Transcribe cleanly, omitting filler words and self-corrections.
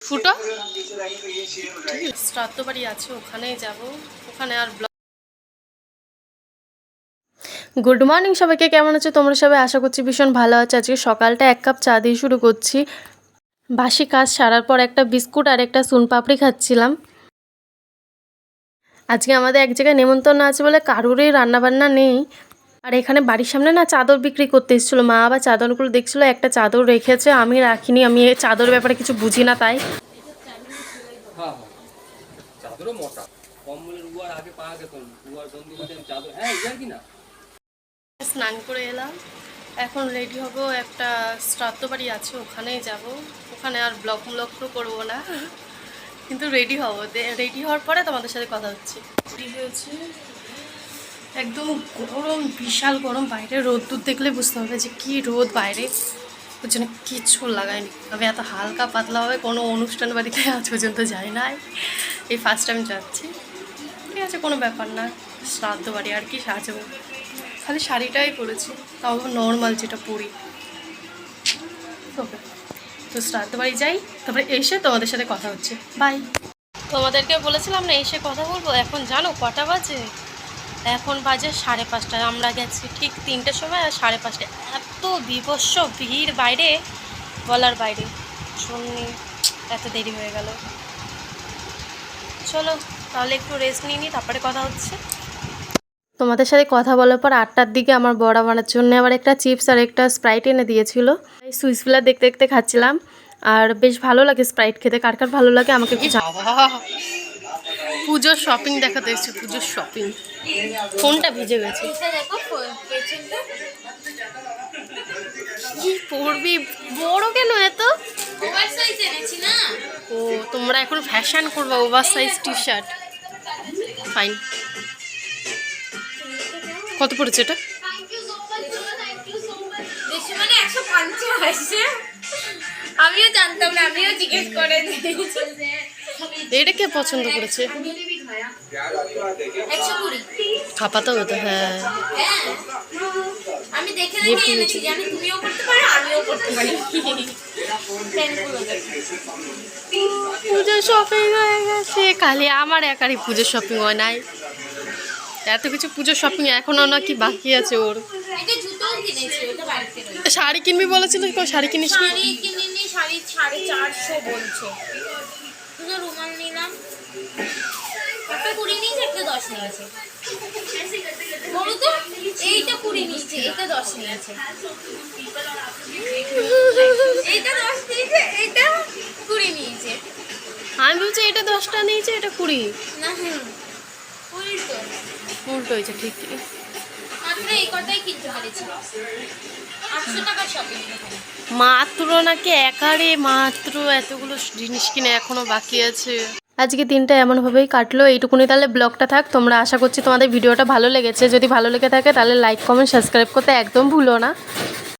ফুটো শ্রাদ্ধ বাড়ি আছে, ওখানেই যাব। ওখানে আর গুড মর্নিং সবাইকে, কেমন আছো তোমরা সবাই? আশা করছি ভীষণ ভালো আছে। আজকে সকালটা 1 কাপ চা দিয়ে শুরু করছি। বাসি কাজ সারার পর একটা বিস্কুট আর একটা সোনপাপড়ি খাচ্ছিলাম। আজকে আমাদের এক জায়গায় নেমন্তন্ন আছে বলে কারোরই রান্নাবান্না নেই। আর এখানে বাড়ির সামনে না চাদর বিক্রি করতে এসেছিলো মা। আবার চাদরগুলো দেখছিলো, একটা চাদর রেখেছে, আমি রাখিনি। আমি এই চাদর ব্যাপারে কিছু বুঝি না, তাই স্নান করে এলাম। এখন রেডি হব, একটা শ্রাদ্ধ বাড়ি আছে, ওখানেই যাব। ওখানে আর ব্লগ তো করবো না, কিন্তু রেডি হব। রেডি হওয়ার পরে তোমাদের সাথে কথা হচ্ছে। রেডি হয়েছে, একদম গরম, বিশাল গরম। বাইরে রোদ্দুর দেখলে বুঝতে হবে যে কি রোদ বাইরে। ওর জন্য কিচ্ছু লাগাইনি। তবে এত হালকা পাতলাভাবে কোনো অনুষ্ঠান বাড়িতে আজ পর্যন্ত যাই না, এই ফার্স্ট টাইম যাচ্ছি। ঠিক আছে, কোনো ব্যাপার না, শ্রাদ্ধ বাড়ি আর কি সাজবো। খালি শাড়িটাই পরেছি, তাও নর্মাল যেটা পরি। ওকে, তো শ্রাদ্ধ বাড়ি যাই, তারপরে এসে তোমাদের সাথে কথা হচ্ছে। বাই। তোমাদেরকে বলেছিলাম না এসে কথা বলবো। এখন জানো কটা বাজে? এখন বাজে 5:30। আমরা গেছি ঠিক 3টের সময়, আর 5:30 এত বিভৎস ভিড় বাইরে, বলার বাইরে। শুনি এত দেরি হয়ে গেল। চলো তাহলে একটু রেস্ট নিয়ে নিই, তারপরে কথা হচ্ছে। তোমাদের সাথে কথা বলার পর 8টার দিকে আমার বড় বানার জন্য আবার একটা চিপস আর একটা স্প্রাইট এনে দিয়েছিল। এই সুইচ ফিলার দেখতে দেখতে খাচ্ছিলাম। আর বেশ ভালো লাগে স্প্রাইট খেতে। কার কার ভালো লাগে আমাকে একটু পুজোর শপিং দেখাতে এসেছি, পুজোর শপিং। ফোনটা ভিজে গেছে। কি পরবি? বড় কেন এত? ও, তোমরা এখন ফ্যাশন করবা over size T shirt. Fine. কত পড়েছে এটা? আমিও জানতাম না, আমিও জিজ্ঞেস করে এটা কে পছন্দ করেছে? 120 খাপাতে হতো। হ্যাঁ, আমি দেখে দেখে এনেছি, জানি তুমিও করতে পারো আমিও করতে পারি। পুজোর শপিং হয়ে গেছে। খালি আমার একারই পুজোর শপিং হয় নাই, এত কিছু পুজোর শপিং এখনো নাকি বাকি আছে ওর। এটা জুতো কিনেছি, ওটা বাড়িতে রয়েছে। শাড়ি কিনবি বলেছিল, শাড়ি কিনিস? শাড়ি কিনিনি, শাড়ি 450 বলছে। দুটো রুমাল নিলাম, একটা 20 নিয়েছে, একটা 10 নিয়েছে। বলো তো, এইটা 20 নিয়েছে, এটা 10 নিয়েছে। এইটা 10 নিয়েছে, এইটা 20 নিয়েছে। আমি বলছি এটা 10টা নিয়েছে, এটা 20। না, 20 তো উল্টো হয়েছে ঠিক। মাত্র এই কটাই কিনতে পেরেছি। 800 টাকার শপিং। মাত্র নাকি একারে মাত্র এতগুলো জিনিস কিনে এখনো বাকি আছে। আজকে দিনটা এমনভাবেই কাটলো। এইটুকুনি তাহলে ব্লগটা থাক। তোমরা আশা করছি তোমাদের ভিডিওটা ভালো লেগেছে। যদি ভালো লেগে থাকে তাহলে লাইক, কমেন্ট, সাবস্ক্রাইব করতে একদম ভুলো না।